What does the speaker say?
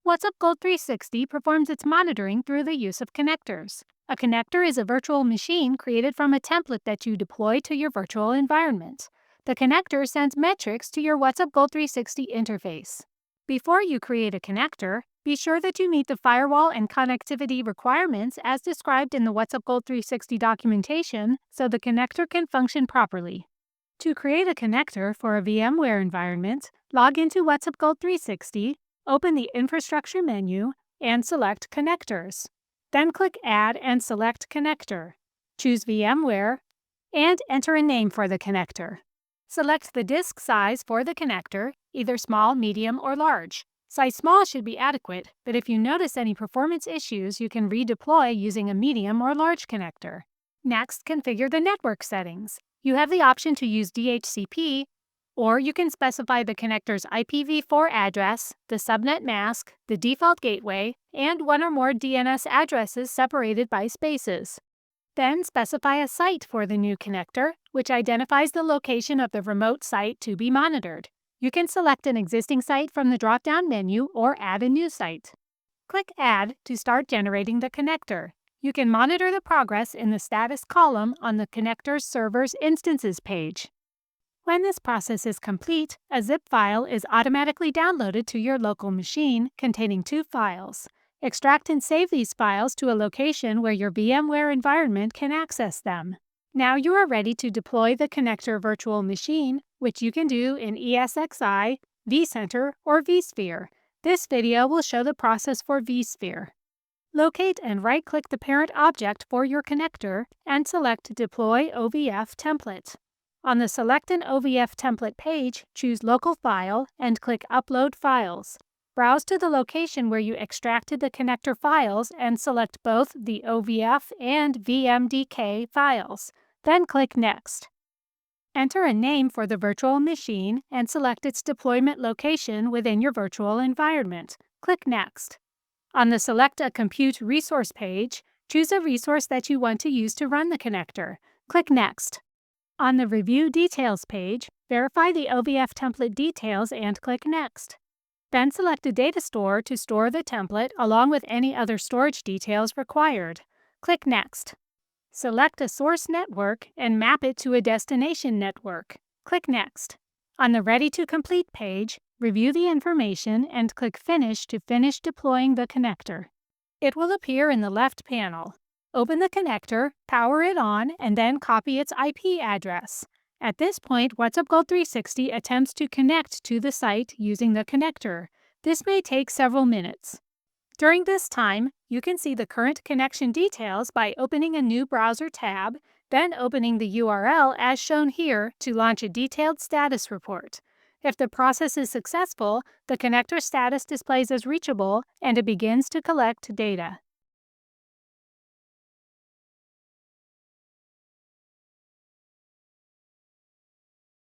WhatsUp Gold 360 performs its monitoring through the use of connectors. A connector is a virtual machine created from a template that you deploy to your virtual environment. The connector sends metrics to your WhatsUp Gold 360 interface. Before you create a connector, be sure that you meet the firewall and connectivity requirements as described in the WhatsUp Gold 360 documentation so the connector can function properly. To create a connector for a VMware environment, log into WhatsUp Gold 360, open the Infrastructure menu, and select Connectors. Then click Add and select Connector. Choose VMware, and enter a name for the connector. Select the disk size for the connector, either small, medium, or large. Size small should be adequate, but if you notice any performance issues, you can redeploy using a medium or large connector. Next, configure the network settings. You have the option to use DHCP, or you can specify the connector's IPv4 address, the subnet mask, the default gateway, and one or more DNS addresses separated by spaces. Then specify a site for the new connector, which identifies the location of the remote site to be monitored. You can select an existing site from the drop-down menu or add a new site. Click Add to start generating the connector. You can monitor the progress in the status column on the connector's server's instances page. When this process is complete, a zip file is automatically downloaded to your local machine containing 2 files. Extract and save these files to a location where your VMware environment can access them. Now you are ready to deploy the connector virtual machine, which you can do in ESXi, vCenter, or vSphere. This video will show the process for vSphere. Locate and right-click the parent object for your connector and select Deploy OVF Template. On the Select an OVF Template page, choose Local File and click Upload Files. Browse to the location where you extracted the connector files and select both the OVF and VMDK files. Then click Next. Enter a name for the virtual machine and select its deployment location within your virtual environment. Click Next. On the Select a Compute Resource page, choose a resource that you want to use to run the connector. Click Next. On the Review Details page, verify the OVF template details and click Next. Then select a data store to store the template along with any other storage details required. Click Next. Select a source network and map it to a destination network. Click Next. On the Ready to Complete page, review the information and click Finish to finish deploying the connector. It will appear in the left panel. Open the connector, power it on, and then copy its IP address. At this point, WhatsUp Gold 360 attempts to connect to the site using the connector. This may take several minutes. During this time, you can see the current connection details by opening a new browser tab, then opening the URL as shown here to launch a detailed status report. If the process is successful, the connector status displays as reachable and it begins to collect data.